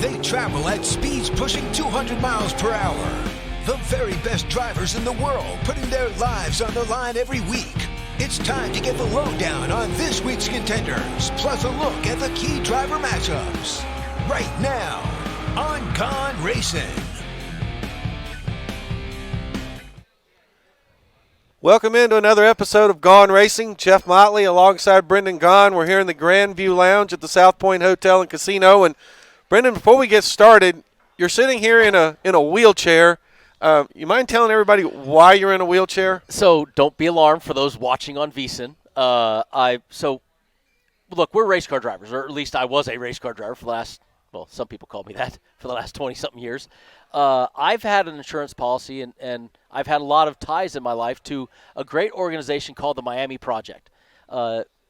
They travel at speeds pushing 200 miles per hour. The very best drivers in the world putting their lives on the line every week. It's time to get the lowdown on this week's contenders, plus a look at the key driver matchups. Right now on Gaughan Racin. Welcome into another episode of Gaughan Racing. Jeff Motley alongside Brendan Gaughan. We're here in the Grandview Lounge at the South Point Hotel and Casino. And Brendan, before we get started, you're sitting here in a wheelchair. You mind telling everybody why you're in a wheelchair? So don't be alarmed for those watching on Racin. Look, we're race car drivers, or at least I was a race car driver for the last, well, some people call me that, for the last 20-something years. I've had an insurance policy, and I've had a lot of ties in my life to a great organization called the Miami Project.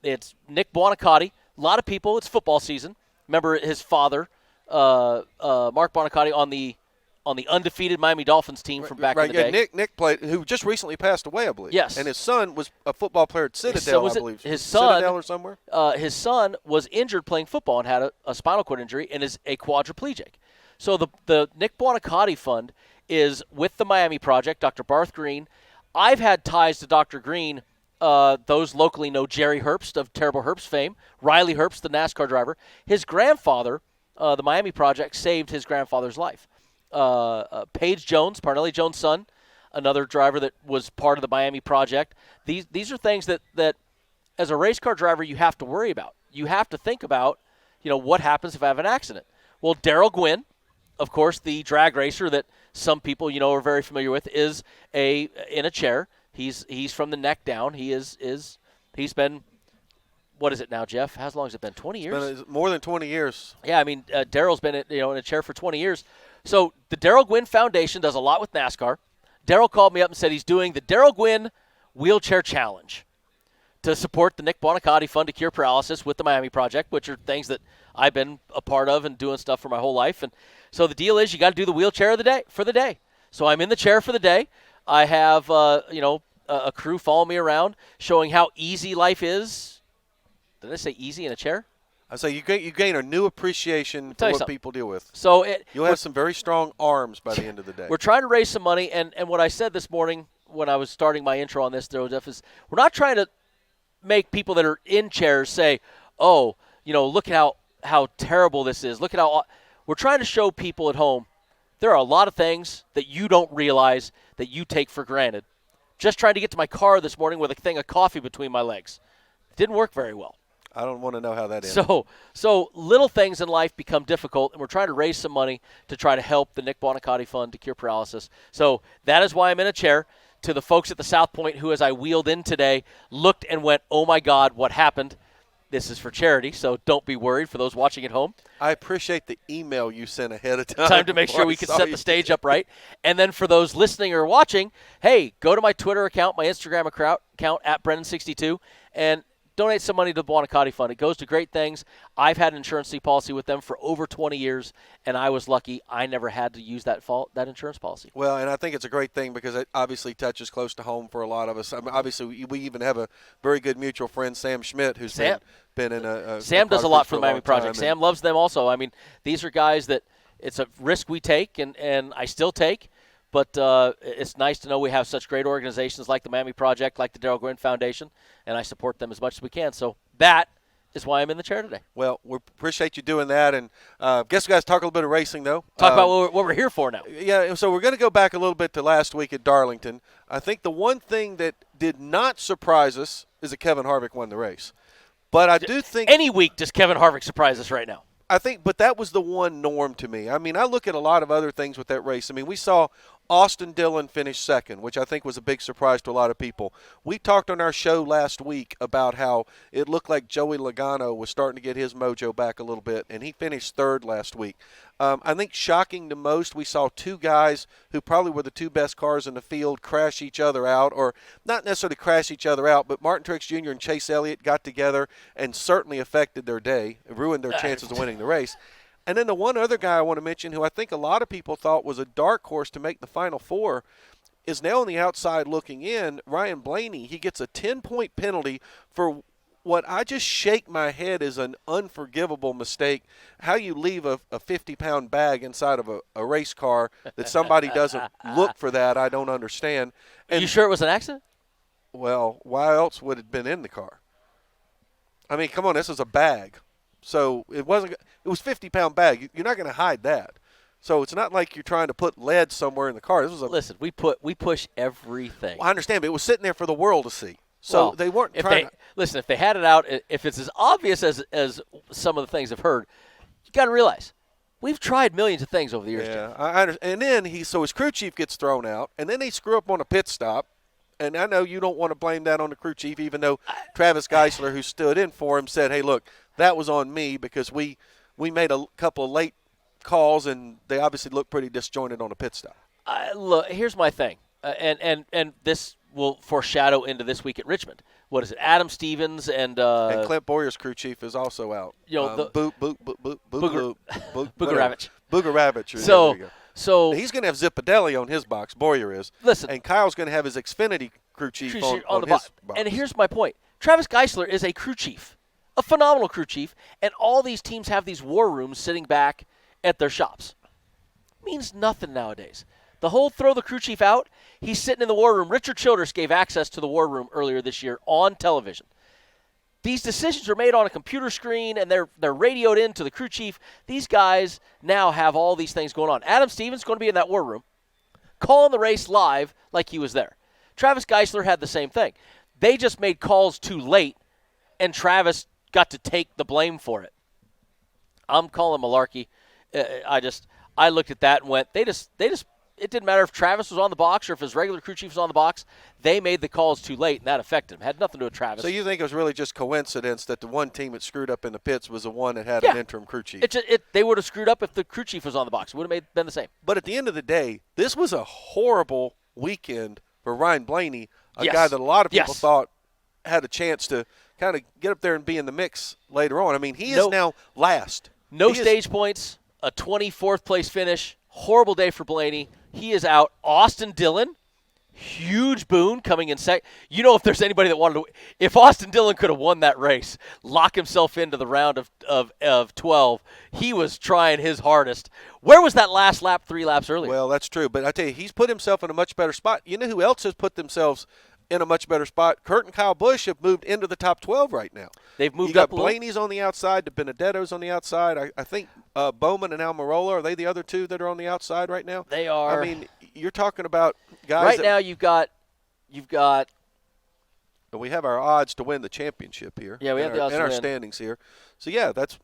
It's Nick Buonicotti. A lot of people, it's football season. Remember his father, Mark Buonicotti, on the undefeated Miami Dolphins team from back in the day. Nick played, who just recently passed away, I believe. Yes. And his son was a football player at Citadel, I believe. Citadel or somewhere? His son was injured playing football and had a spinal cord injury and is a quadriplegic. So the Nick Buonicotti Fund is with the Miami Project, Dr. Barth Green. I've had ties to Dr. Green. Those locally know Jerry Herbst of Terrible Herbst fame, Riley Herbst, the NASCAR driver. His grandfather, the Miami Project, saved his grandfather's life. Paige Jones, Parnelli Jones' son, another driver that was part of the Miami Project. These are things that as a race car driver you have to worry about. You have to think about, what happens if I have an accident. Well, Darrell Gwynn, of course, the drag racer that some people are very familiar with, is in a chair. He's from the neck down. He's been, what is it now, Jeff? How long has it been? 20 years? It's been more than 20 years. Yeah, I mean, Darrell's been in a chair for 20 years. So the Darrell Gwynn Foundation does a lot with NASCAR. Darrell called me up and said he's doing the Darrell Gwynn Wheelchair Challenge to support the Nick Buonicotti Fund to Cure Paralysis with the Miami Project, which are things that I've been a part of and doing stuff for my whole life. And so the deal is you got to do the wheelchair of the day for the day. So I'm in the chair for the day. I have a crew follow me around showing how easy life is. Did I say easy in a chair? I say you gain a new appreciation for what people deal with. So you'll have some very strong arms by the end of the day. We're trying to raise some money, and what I said this morning when I was starting my intro on this, Jeff, is we're not trying to make people that are in chairs say, oh, look at how terrible this is. Look at how we're trying to show people at home there are a lot of things that you don't realize that you take for granted. Just trying to get to my car this morning with a thing of coffee between my legs. It didn't work very well. I don't want to know how that ends. So little things in life become difficult, and we're trying to raise some money to try to help the Nick Buonicotti Fund to cure paralysis. So that is why I'm in a chair. To the folks at the South Point who, as I wheeled in today, looked and went, oh, my God, what happened? This is for charity, so don't be worried for those watching at home. I appreciate the email you sent ahead of time. Time to make sure we can set the stage up right. And then for those listening or watching, hey, go to my Twitter account, my Instagram account at Brendan62, and donate some money to the Buonicotti Fund. It goes to great things. I've had an insurance policy with them for over 20 years, and I was lucky I never had to use that insurance policy. Well, and I think it's a great thing because it obviously touches close to home for a lot of us. I mean, obviously, we even have a very good mutual friend, Sam Schmidt, who's been in a Sam does a lot for the Miami Project. Sam loves them also. I mean, these are guys that it's a risk we take, and I still take. But it's nice to know we have such great organizations like the Miami Project, like the Darrell Gwynn Foundation, and I support them as much as we can. So that is why I'm in the chair today. Well, we appreciate you doing that. And guess we guys talk a little bit of racing, though. Talk about what we're here for now. Yeah, so we're going to go back a little bit to last week at Darlington. I think the one thing that did not surprise us is that Kevin Harvick won the race. But I do think – any week does Kevin Harvick surprise us right now? I think, but that was the one norm to me. I mean, I look at a lot of other things with that race. I mean, we saw Austin Dillon finish second, which I think was a big surprise to a lot of people. We talked on our show last week about how it looked like Joey Logano was starting to get his mojo back a little bit, and he finished third last week. I think shocking to most, we saw two guys who probably were the two best cars in the field crash each other out, or not necessarily crash each other out, but Martin Truex Jr. and Chase Elliott got together and certainly affected their day, ruined their chances of winning the race. And then the one other guy I want to mention who I think a lot of people thought was a dark horse to make the Final Four is now on the outside looking in. Ryan Blaney, he gets a 10-point penalty for what I just shake my head is an unforgivable mistake. How you leave a 50-pound bag inside of a race car that somebody doesn't look for that, I don't understand. And, you sure it was an accident? Well, why else would it have been in the car? I mean, come on, this is a bag. So it was 50-pound bag. You're not going to hide that. So it's not like you're trying to put lead somewhere in the car. Listen, we push everything. Well, I understand, but it was sitting there for the world to see. So they weren't trying to. Listen, if they had it out, if it's as obvious as some of the things I've heard, you got to realize we've tried millions of things over the years. Yeah, I understand. And then his crew chief gets thrown out, and then they screw up on a pit stop. And I know you don't want to blame that on the crew chief, even though Travis Geisler, who stood in for him, said, "Hey, look, that was on me because we made a couple of late calls, and they obviously looked pretty disjointed on a pit stop." Look, here's my thing, and this will foreshadow into this week at Richmond. What is it? Adam Stevens and Clint Boyer's crew chief is also out. You know, Boogeravich. So he's going to have Zipadelli on his box. Boyer is. Listen, and Kyle's going to have his Xfinity crew chief on the his box. And here's my point: Travis Geisler is a crew chief, a phenomenal crew chief, and all these teams have these war rooms sitting back at their shops. Means nothing nowadays. The whole throw the crew chief out, he's sitting in the war room. Richard Childress gave access to the war room earlier this year on television. These decisions are made on a computer screen, and they're radioed in to the crew chief. These guys now have all these things going on. Adam Stevens is going to be in that war room, calling the race live like he was there. Travis Geisler had the same thing. They just made calls too late, and Travis got to take the blame for it. I'm calling malarkey. I looked at that and went, it didn't matter if Travis was on the box or if his regular crew chief was on the box. They made the calls too late, and that affected him. Had nothing to do with Travis. So you think it was really just coincidence that the one team that screwed up in the pits was the one that had an interim crew chief? They would have screwed up if the crew chief was on the box. It would have been the same. But at the end of the day, this was a horrible weekend for Ryan Blaney, a guy that a lot of people thought had a chance to kind of get up there and be in the mix later on. I mean, he is now last. No stage points, a 24th place finish. Horrible day for Blaney. He is out. Austin Dillon, huge boon coming in second. You know, if there's anybody that wanted to – if Austin Dillon could have won that race, lock himself into the round of 12, he was trying his hardest. Where was that last lap 3 laps earlier? Well, that's true. But I tell you, he's put himself in a much better spot. You know who else has put themselves in a much better spot? Kurt and Kyle Busch have moved into the top 12 right now. They've moved up. You got Blaney's on the outside. Benedetto's on the outside. I think Bowman and Almirola, are they the other two that are on the outside right now? They are. I mean, you're talking about guys right now you've got we have our odds to win the championship here. Yeah, we have the odds in to our win. standings here. So, yeah, that's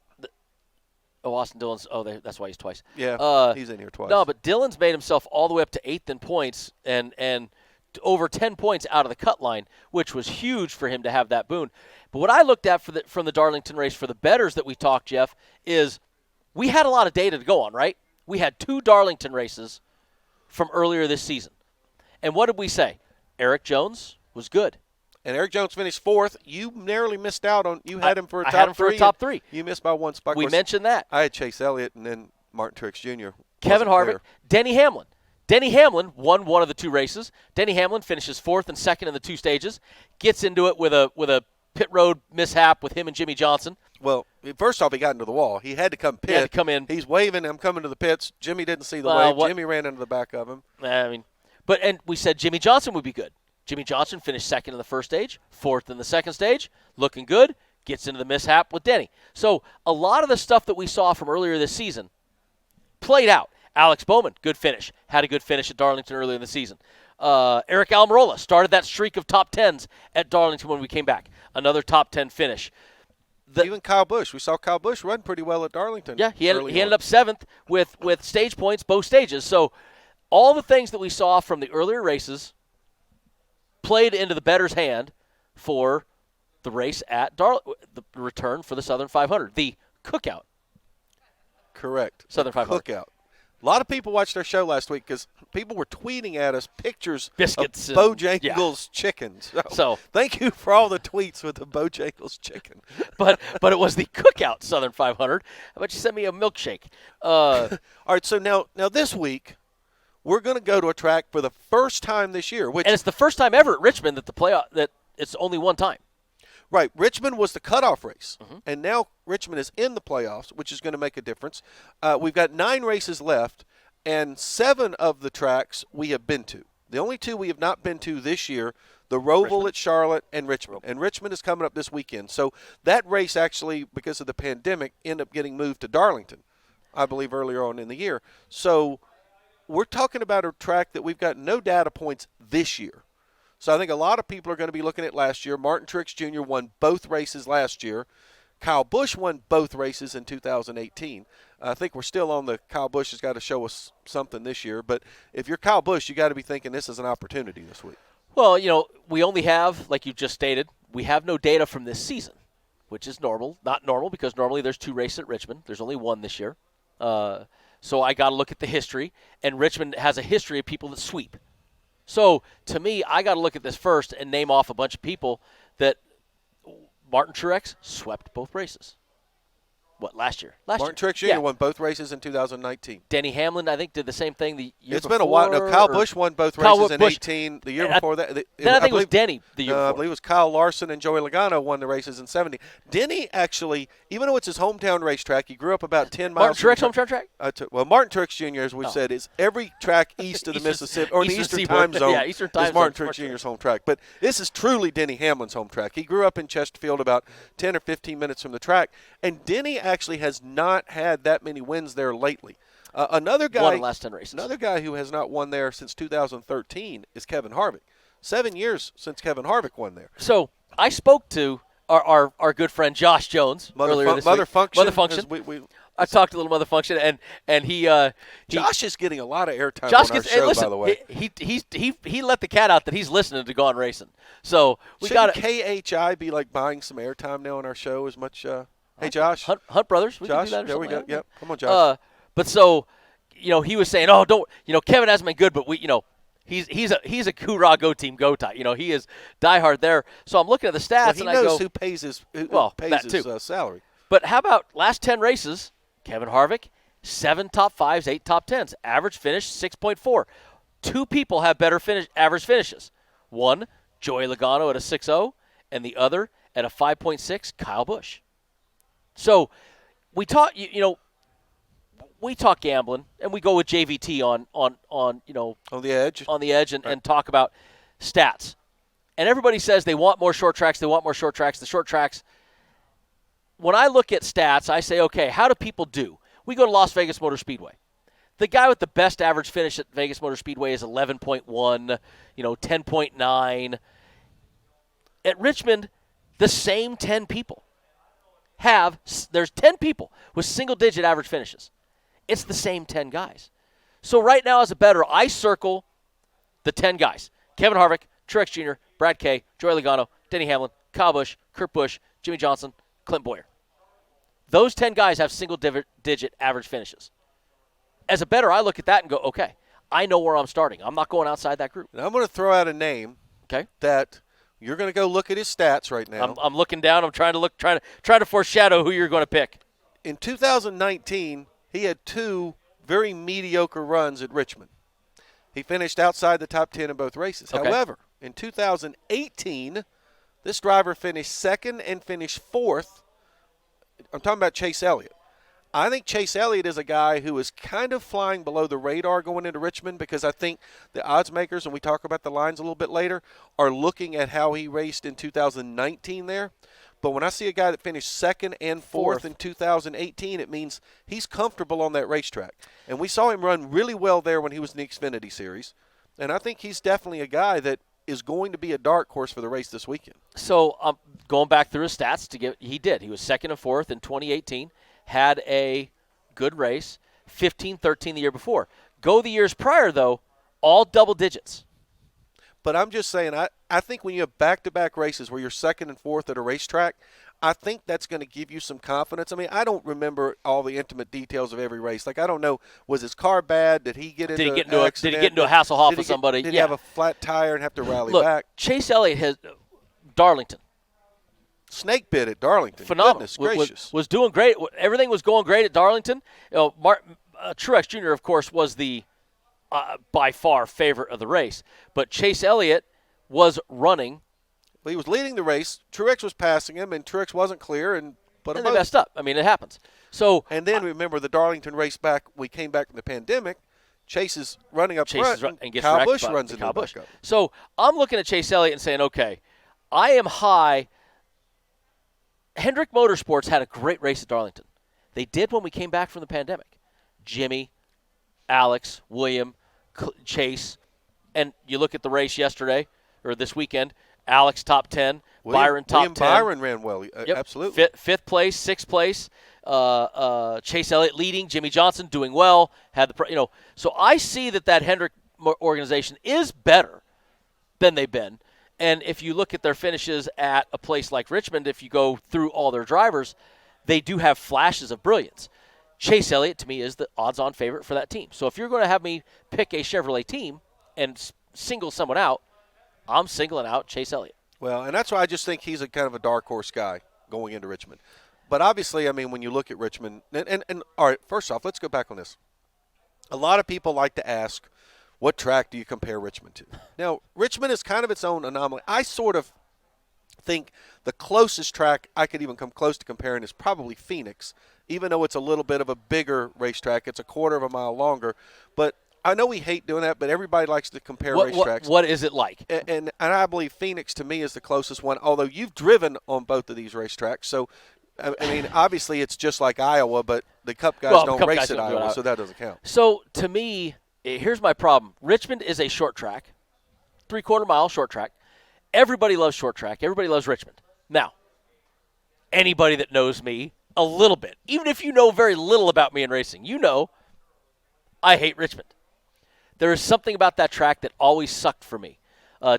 – Austin Dillon's – that's why he's twice. Yeah, he's in here twice. No, but Dillon's made himself all the way up to 8th in points and over 10 points out of the cut line, which was huge for him to have that boon. But what I looked at from the Darlington race for the bettors that we talked, Jeff, is we had a lot of data to go on, right? We had 2 Darlington races from earlier this season. And what did we say? Eric Jones was good. And Eric Jones finished 4th. You narrowly missed out on – you had him for a top 3. I had him for a top 3. You missed by 1 spot. We mentioned that. I had Chase Elliott and then Martin Truex Jr. Kevin Harvick, Denny Hamlin. Denny Hamlin won one of the 2 races. Denny Hamlin finishes 4th and 2nd in the 2 stages. Gets into it with a pit road mishap with him and Jimmy Johnson. Well, first off, he got into the wall. He had to come pit. He had to come in. He's waving, I'm coming to the pits. Jimmy didn't see the wave. Jimmy ran into the back of him. And we said Jimmy Johnson would be good. Jimmy Johnson finished 2nd in the 1st stage, 4th in the 2nd stage, looking good, gets into the mishap with Denny. So a lot of the stuff that we saw from earlier this season played out. Alex Bowman, good finish. Had a good finish at Darlington earlier in the season. Eric Almirola started that streak of top 10s at Darlington when we came back. Another top 10 finish. Even Kyle Busch. We saw Kyle Busch run pretty well at Darlington. Yeah, he ended up 7th with stage points both stages. So all the things that we saw from the earlier races played into the bettor's hand for the race at the return for the Southern 500, the cookout. Correct. Southern 500. Cookout. A lot of people watched our show last week because people were tweeting at us pictures biscuits of Bojangles chickens. So thank you for all the tweets with the Bojangles chicken. but it was the cookout Southern 500. How about you send me a milkshake? All right, so now this week we're going to go to a track for the first time this year, and it's the first time ever at Richmond that that it's only one time. Right. Richmond was the cutoff race, and now Richmond is in the playoffs, which is going to make a difference. We've got 9 races left, and 7 of the tracks we have been to. The only 2 we have not been to this year, the Roval at Charlotte and Richmond. And Richmond is coming up this weekend. So that race actually, because of the pandemic, ended up getting moved to Darlington, I believe, earlier on in the year. So we're talking about a track that we've got no data points this year. So I think a lot of people are going to be looking at last year. Martin Truex Jr. won both races last year. Kyle Busch won both races in 2018. I think we're still on the Kyle Busch has got to show us something this year. But if you're Kyle Busch, you got to be thinking this is an opportunity this week. Well, we only have, like you just stated, we have no data from this season, which is normal. Not normal because normally there's 2 races at Richmond. There's only 1 this year. So I got to look at the history, and Richmond has a history of people that sweep. So to me, I got to look at this first and name off a bunch of people that Martin Truex swept both races. What, last year? Martin Truex Jr. won both races in 2019. Denny Hamlin, I think, did the same thing the year before. It's been a while. No, Kyle Busch won both races in 18. The year before that. Then I think it was Denny the year before. I believe it was Kyle Larson and Joey Logano won the races in 70. Denny actually, even though it's his hometown racetrack, he grew up about 10 miles. Martin Truex hometown track? Well, Martin Truex Jr., as we've said, is every track east of the Mississippi, or in the Eastern time zone, Eastern time is Martin Truex Jr.'s home track. But this is truly Denny Hamlin's home track. He grew up in Chesterfield about 10 or 15 minutes from the track, and Denny actually has not had that many wins there lately. Another guy, won in the last 10 races. Another guy who has not won there since 2013 is Kevin Harvick. 7 years since Kevin Harvick won there. So I spoke to our good friend Josh Jones earlier this week. Mother Function. I talked to little Mother Function, and he Josh is getting a lot of airtime on our show, by the way. He let the cat out that he's listening to Gaughan Racin. So we got KHI be like buying some airtime now on our show as much. Hey, Josh. Hunt Brothers. We Josh, can do that or there we go. like Yep. Come on, Josh. But so, he was saying, oh, don't, Kevin hasn't been good, but he's a Hoorah Go Team Go type. He is diehard there. So I'm looking at the stats, he and I go, knows who pays his salary. But how about last 10 races? Kevin Harvick, 7 top 5s, 8 top 10s. Average finish 6.4. 2 people have better average finishes. One, Joey Logano at a 6.0, and the other at a 5.6, Kyle Busch. So we talk, we talk gambling, and we go with JVT on the edge, and talk about stats. And everybody says they want more short tracks. The short tracks. When I look at stats, I say, okay, how do people do? We go to Las Vegas Motor Speedway. The guy with the best average finish at Vegas Motor Speedway is 11.1, 10.9. At Richmond, the same 10 people. There's 10 people with single-digit average finishes. It's the same 10 guys. So right now as a bettor, I circle the 10 guys. Kevin Harvick, Truex Jr., Brad Kay, Joey Logano, Denny Hamlin, Kyle Busch, Kurt Busch, Jimmy Johnson, Clint Bowyer. Those 10 guys have single-digit average finishes. As a bettor, I look at that and go, okay, I know where I'm starting. I'm not going outside that group. Now I'm going to throw out a name that – you're going to go look at his stats right now. I'm looking down. I'm trying to foreshadow who you're going to pick. In 2019, he had 2 very mediocre runs at Richmond. He finished outside the top 10 in both races. Okay. However, in 2018, this driver finished 2nd and finished 4th. I'm talking about Chase Elliott. I think Chase Elliott is a guy who is kind of flying below the radar going into Richmond because I think the odds makers, and we talk about the lines a little bit later, are looking at how he raced in 2019 there. But when I see a guy that finished 2nd and 4th in 2018, it means he's comfortable on that racetrack. And we saw him run really well there when he was in the Xfinity Series. And I think he's definitely a guy that is going to be a dark horse for the race this weekend. So going back through his stats, he did. He was 2nd and 4th in 2018. Had a good race, 15-13 the year before. Go the years prior, though, all double digits. But I'm just saying, I think when you have back-to-back races where you're 2nd and 4th at a racetrack, I think that's going to give you some confidence. I mean, I don't remember all the intimate details of every race. Like, I don't know, was his car bad? Did he get into an accident? Did he get into a Hasselhoff with somebody? Did he have a flat tire and have to rally back? Chase Elliott has Darlington. Snake bit at Darlington. Phenomenal. Goodness gracious. Was doing great. Everything was going great at Darlington. Truex Jr., of course, was the by far favorite of the race. But Chase Elliott was running Well, he was leading the race. Truex was passing him, and Truex wasn't clear and put him And they messed up. I mean, it happens. So And then remember the Darlington race back. We came back from the pandemic. Chase is running up front, and gets Kyle wrecked Busch by runs into Kyle the Busch. backup. So I'm looking at Chase Elliott and saying, okay, I am high. Hendrick Motorsports had a great race at Darlington. They did when we came back from the pandemic. Jimmy, Alex, William, Chase, and you look at the race yesterday or this weekend. Alex top 10, Byron top 10. Byron ran well, Yep. absolutely. Fifth place, sixth place. Chase Elliott leading, Jimmy Johnson doing well. So I see that Hendrick organization is better than they've been. And if you look at their finishes at a place like Richmond, if you go through all their drivers, they do have flashes of brilliance. Chase Elliott, to me, is the odds-on favorite for that team. So if you're going to have me pick a Chevrolet team and single someone out, I'm singling out Chase Elliott. Well, and that's why I just think he's a kind of a dark horse guy going into Richmond. But obviously, I mean, when you look at Richmond, and all right, first off, let's go back on this. A lot of people like to ask, what track do you compare Richmond to? Now, Richmond is kind of its own anomaly. I sort of think the closest track I could even come close to comparing is probably Phoenix, even though it's a little bit of a bigger racetrack. It's a quarter of a mile longer. But I know we hate doing that, but everybody likes to compare racetracks. What is it like? And I believe Phoenix, to me, is the closest one, although you've driven on both of these racetracks. So, I mean, obviously it's just like Iowa, but the Cup guys don't race at Iowa, so that doesn't count. So, to me, here's my problem. Richmond is a short track, 3/4 mile short track. Everybody loves short track. Everybody loves Richmond. Now, anybody that knows me a little bit, even if you know very little about me in racing, you know I hate Richmond. There is something about that track that always sucked for me.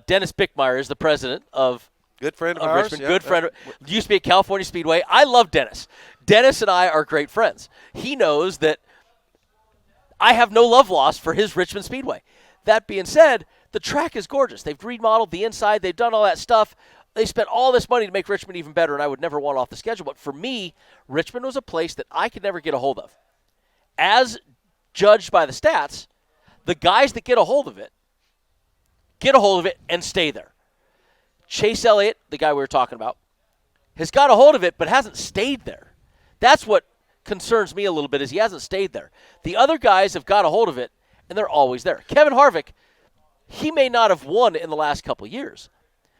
Dennis Bickmeyer is the president of Good friend of ours. Richmond. Good friend. Used to be at California Speedway. I love Dennis. Dennis and I are great friends. He knows that I have no love lost for his Richmond Speedway. That being said, the track is gorgeous. They've remodeled the inside. They've done all that stuff. They spent all this money to make Richmond even better, and I would never want off the schedule. But for me, Richmond was a place that I could never get a hold of. As judged by the stats, the guys that get a hold of it and stay there. Chase Elliott, the guy we were talking about, has got a hold of it but hasn't stayed there. That's what concerns me a little bit, is he hasn't stayed there. The other guys have got a hold of it, and they're always there. Kevin Harvick, he may not have won in the last couple of years,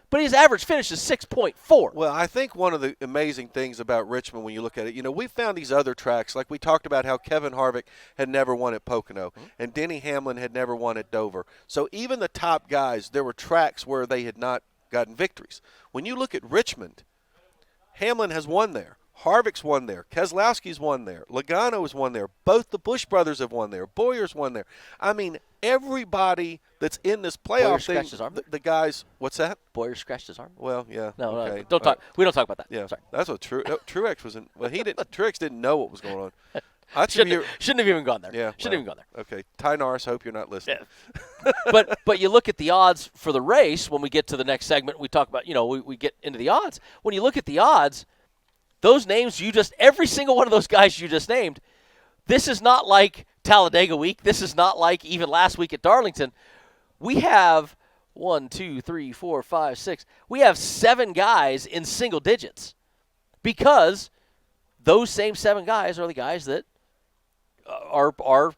but his average finish is 6.4. Well, I think one of the amazing things about Richmond when you look at it, we found these other tracks. Like we talked about how Kevin Harvick had never won at Pocono, and Denny Hamlin had never won at Dover. So even the top guys, there were tracks where they had not gotten victories. When you look at Richmond, Hamlin has won there. Harvick's won there. Keselowski's won there. Logano's won there. Both the Busch brothers have won there. Bowyer's won there. I mean, everybody that's in this playoff thing, the guys, what's that? Boyer scratched his arm. Well, yeah. No, okay. no, don't talk. We don't talk about that. Yeah, sorry. That's what Truex was in. Well, he didn't. Truex didn't know what was going on. Shouldn't have even gone there. Yeah, shouldn't have even gone there. Okay, Ty Norris, hope you're not listening. Yeah. but you look at the odds for the race when we get to the next segment. We talk about we get into the odds. When you look at the odds, those names every single one of those guys you just named, this is not like Talladega week. This is not like even last week at Darlington. We have 1, 2, 3, 4, 5, 6. We have 7 guys in single digits because those same 7 guys are the guys that are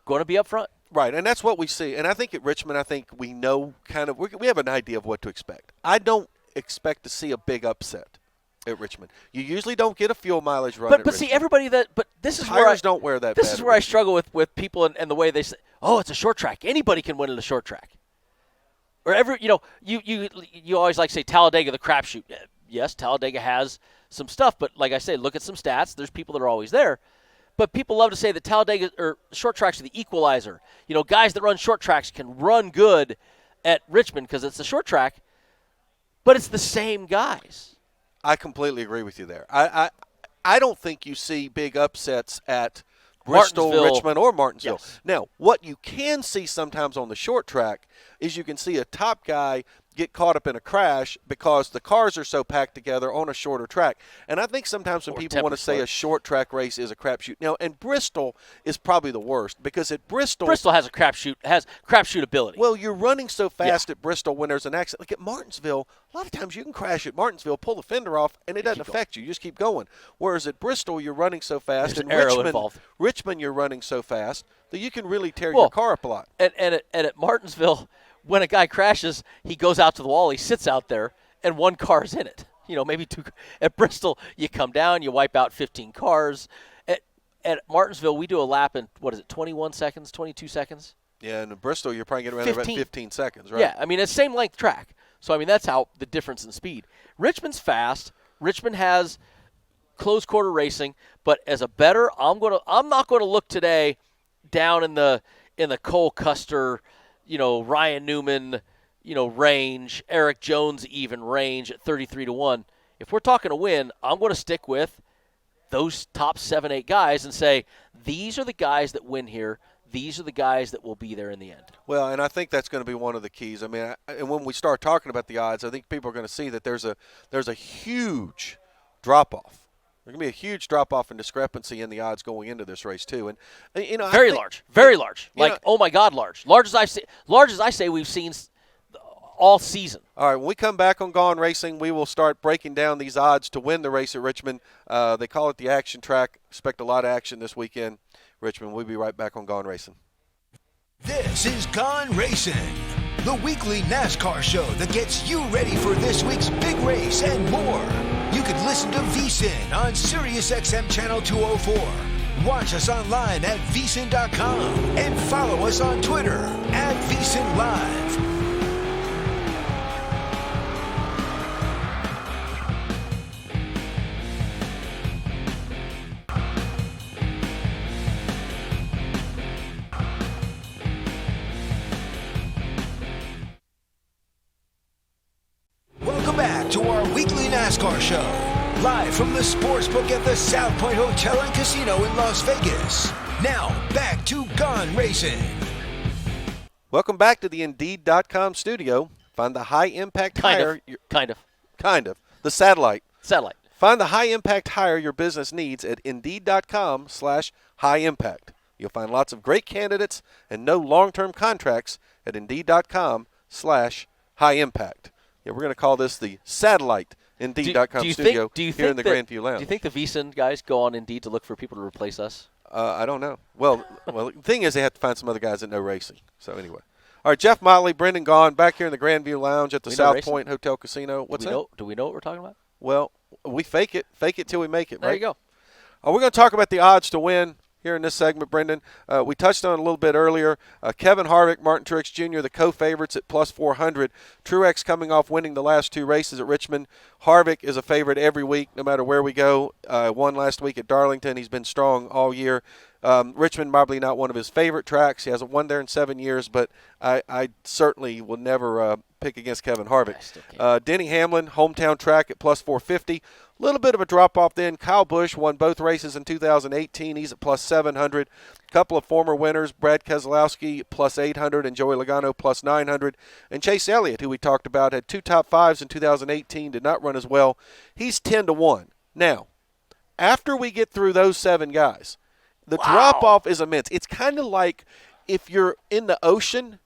going to be up front. Right, and that's what we see. And I think at Richmond, we know we have an idea of what to expect. I don't expect to see a big upset at Richmond. You usually don't get a fuel mileage run. But see, everybody this is Tires don't wear that. This is where I struggle with people and the way they say, "Oh, it's a short track. Anybody can win in a short track." Or you always like to say Talladega the crapshoot. Yes, Talladega has some stuff, but like I say, look at some stats. There's people that are always there. But people love to say that Talladega or short tracks are the equalizer. Guys that run short tracks can run good at Richmond because it's a short track, but it's the same guys. I completely agree with you there. I don't think you see big upsets at Bristol, Richmond, or Martinsville. Yes. Now, what you can see sometimes on the short track is you can see a top guy get caught up in a crash because the cars are so packed together on a shorter track. And I think sometimes when people want to say a short track race is a crapshoot. Now, and Bristol is probably the worst because at Bristol has a crapshoot ability. Well, you're running so fast at Bristol when there's an accident. Like at Martinsville, a lot of times you can crash at Martinsville, pull the fender off, and it doesn't affect you. You just keep going. Whereas at Bristol, you're running so fast. There's And Richmond, you're running so fast that you can really tear your car up a lot. And at Martinsville, when a guy crashes, he goes out to the wall, he sits out there, and one car's in it. Maybe two. At Bristol, you come down, you wipe out 15 cars. At Martinsville, we do a lap in, 21 seconds, 22 seconds? Yeah, and in Bristol, you're probably getting around about 15 seconds, right? Yeah, it's same length track. So, that's how the difference in speed. Richmond's fast. Richmond has close quarter racing, but as a bettor, I'm not going to look today down in the Cole Custer, Ryan Newman, range, Eric Jones even range at 33-1. If we're talking a win, I'm going to stick with those top 7-8 guys and say these are the guys that win here. These are the guys that will be there in the end. Well, and I think that's going to be one of the keys. And when we start talking about the odds, I think people are going to see that there's a huge drop-off. There's going to be a huge drop-off in discrepancy in the odds going into this race too, and very large. Like, oh my God, large as I say we've seen all season. All right, when we come back on Gaughan Racing, we will start breaking down these odds to win the race at Richmond. They call it the action track. Expect a lot of action this weekend, Richmond. We'll be right back on Gaughan Racing. This is Gaughan Racing, the weekly NASCAR show that gets you ready for this week's big race and more. You can listen to VSiN on SiriusXM Channel 204. Watch us online at vsin.com and follow us on Twitter at VSiN Live. Welcome back to our weekly NASCAR show, live from the Sportsbook at the South Point Hotel and Casino in Las Vegas. Now, back to Gaughan Racing. Welcome back to the Indeed.com studio. Find the high-impact hire. Kind of. The satellite. Find the high-impact hire your business needs at Indeed.com/high-impact. You'll find lots of great candidates and no long-term contracts at Indeed.com/high-impact. Yeah, we're going to call this the satellite Indeed.com studio here in the Grandview Lounge. Do you think the VSiN guys go on Indeed to look for people to replace us? I don't know. Well, the thing is they have to find some other guys that know racing. So anyway. All right, Jeff Motley, Brendan Gaughan, back here in the Grandview Lounge at the South Point Hotel Casino. What's that? Do we know what we're talking about? Well, we fake it till we make it, right? There you go. We're going to talk about the odds to win here in this segment, Brendan. We touched on it a little bit earlier. Kevin Harvick, Martin Truex Jr., the co-favorites at plus 400. Truex coming off winning the last two races at Richmond. Harvick is a favorite every week, no matter where we go. Won last week at Darlington. He's been strong all year. Richmond probably not one of his favorite tracks. He hasn't won there in 7 years, but I certainly will never pick against Kevin Harvick. Denny Hamlin, hometown track at plus 450. A little bit of a drop-off then. Kyle Busch won both races in 2018. He's at plus 700. A couple of former winners, Brad Keselowski plus 800 and Joey Logano plus 900. And Chase Elliott, who we talked about, had two top fives in 2018, did not run as well. He's 10-1. Now, after we get through those 7 guys, the drop-off is immense. It's kind of like if you're in the ocean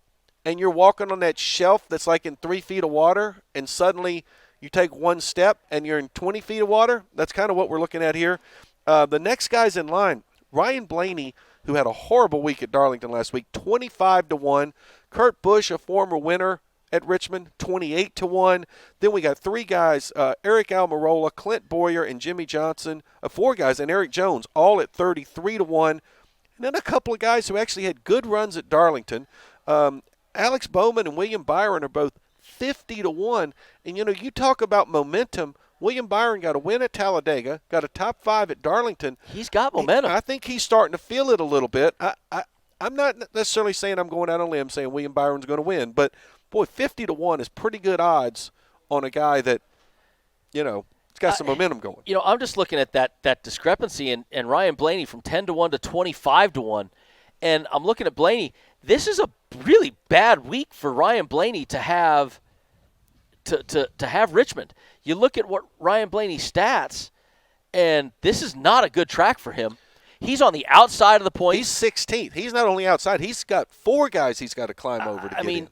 and you're walking on that shelf that's like in 3 feet of water and suddenly – you take one step and you're in 20 feet of water. That's kind of what we're looking at here. The next guy's in line, Ryan Blaney, who had a horrible week at Darlington last week, 25-1. Kurt Busch, a former winner at Richmond, 28-1. Then we got 3 guys, Eric Almirola, Clint Boyer, and Jimmy Johnson. 4 guys, and Eric Jones, all at 33-1. And then a couple of guys who actually had good runs at Darlington. Alex Bowman and William Byron are both 50-1. And, you talk about momentum. William Byron got a win at Talladega, got a top 5 at Darlington. He's got momentum. I think he's starting to feel it a little bit. I'm not necessarily saying I'm going out on a limb saying William Byron's going to win, but, boy, 50-1 is pretty good odds on a guy that, it's got some momentum going. I'm just looking at that discrepancy and Ryan Blaney from 10-1 to 25-1. And I'm looking at Blaney. This is a really bad week for Ryan Blaney to have to have Richmond. You look at what Ryan Blaney's stats, and this is not a good track for him. He's on the outside of the points. He's 16th. He's not only outside. He's got 4 guys he's got to climb over to get in.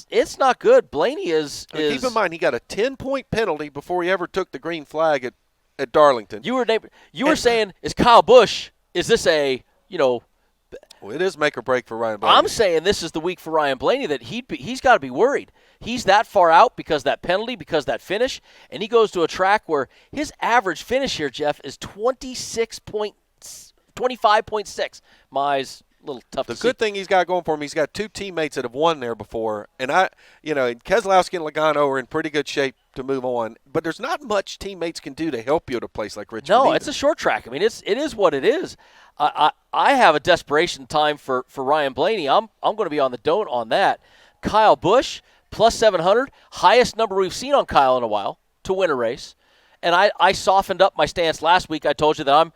It's not good. Blaney is. Keep in mind, he got a 10-point penalty before he ever took the green flag at Darlington. You were saying, is Kyle Busch? Is this a Well, it is make or break for Ryan Blaney. I'm saying this is the week for Ryan Blaney that he's got to be worried. He's that far out because that penalty, because that finish, and he goes to a track where his average finish here, Jeff, is 25.6. Mize, a little tough to see. The good thing he's got going for him, he's got 2 teammates that have won there before, and Keselowski and Logano are in pretty good shape to move on. But there's not much teammates can do to help you at a place like Richmond. No, either. It's a short track. I mean, it is what it is. I have a desperation time for Ryan Blaney. I'm going to be on the don't on that. Kyle Busch plus 700, highest number we've seen on Kyle in a while to win a race. And I softened up my stance last week. I told you that I'm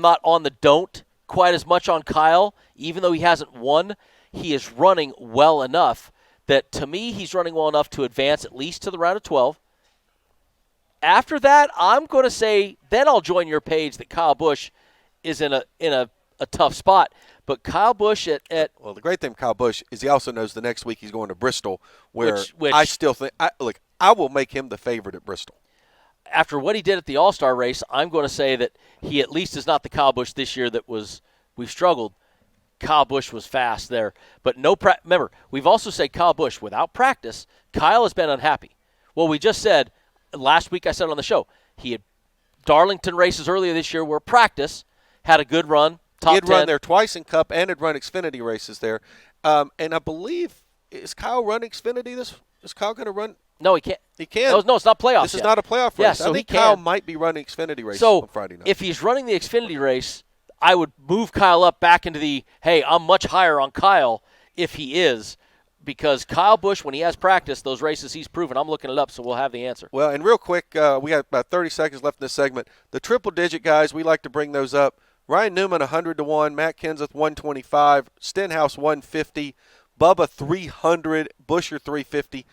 not on the don't quite as much on Kyle, even though he hasn't won. He is running well enough that, to me, he's running well enough to advance at least to the round of 12. After that, I'm going to say, then I'll join your page that Kyle Busch is in a tough spot. But Kyle Busch well, the great thing with Kyle Busch is he also knows the next week he's going to Bristol, where which I still think I will make him the favorite at Bristol. After what he did at the All-Star race, I'm going to say that he at least is not the Kyle Busch this year that we've struggled. Kyle Busch was fast there. But remember, we've also said Kyle Busch, without practice, Kyle has been unhappy. Well, we just said, last week I said on the show, he had Darlington races earlier this year where practice had a good run, top 10. He had run there twice in Cup and had run Xfinity races there. And I believe, is Kyle running Xfinity this? Is Kyle going to run? No, he can't. He can. No, it's not playoffs. This is not a playoff race. Yeah, so I think he Kyle can. might be running Xfinity race on Friday night. If he's running the Xfinity race, I would move Kyle up back into the, hey, I'm much higher on Kyle if he is, because Kyle Busch, when he has practice, those races he's proven, I'm looking it up, so we'll have the answer. Well, and real quick, we got about 30 seconds left in this segment. The triple-digit guys, we like to bring those up. Ryan Newman, 100-1. Matt Kenseth, 125. Stenhouse, 150. Bubba, 300. Buescher, 350.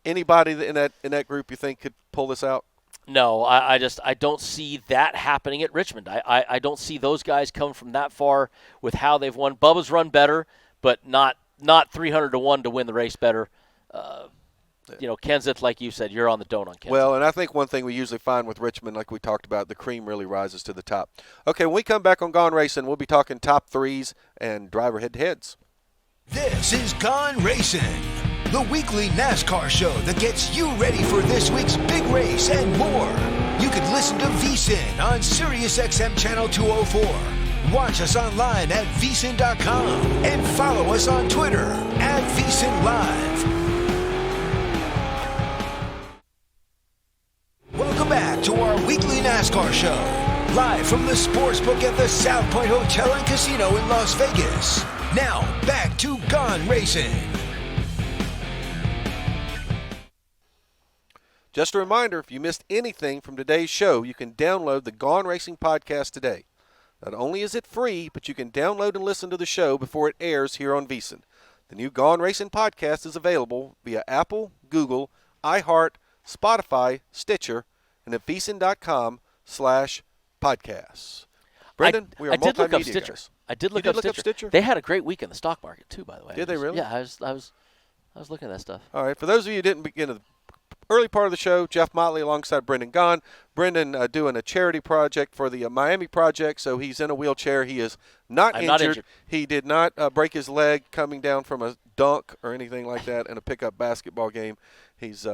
Anybody in that group you think could pull this out? No, I don't see that happening at Richmond. I don't see those guys come from that far with how they've won. Bubba's run better, but not 300-1 to win the race better. Kenseth, like you said, you're on the don't on Kenseth. Well, and I think one thing we usually find with Richmond, like we talked about, the cream really rises to the top. Okay, when we come back on Gaughan Racing, we'll be talking top threes and driver head-to-heads. This is Gaughan Racing, the weekly NASCAR show that gets you ready for this week's big race and more. You can listen to VSiN on SiriusXM Channel 204. Watch us online at vsin.com and follow us on Twitter at VSiNLive. Welcome back to our weekly NASCAR show, live from the Sportsbook at the South Point Hotel and Casino in Las Vegas. Now, back to Gaughan Racing. Just a reminder, if you missed anything from today's show, you can download the Gaughan Racing podcast today. Not only is it free, but you can download and listen to the show before it airs here on VSiN. The new Gaughan Racing podcast is available via Apple, Google, iHeart, Spotify, Stitcher, and at vsin.com/podcasts. Brendan, we are I did look up multimedia Stitcher. guys. I did look You up did Stitcher. They had a great week in the stock market too, by the way. Did they really? Yeah, I was looking at that stuff. All right, for those of you who didn't begin the early part of the show, Jeff Motley alongside Brendan Gaughan. Brendan doing a charity project for the Miami project, so he's in a wheelchair. He is not injured. He did not break his leg coming down from a dunk or anything like that in a pickup basketball game. He's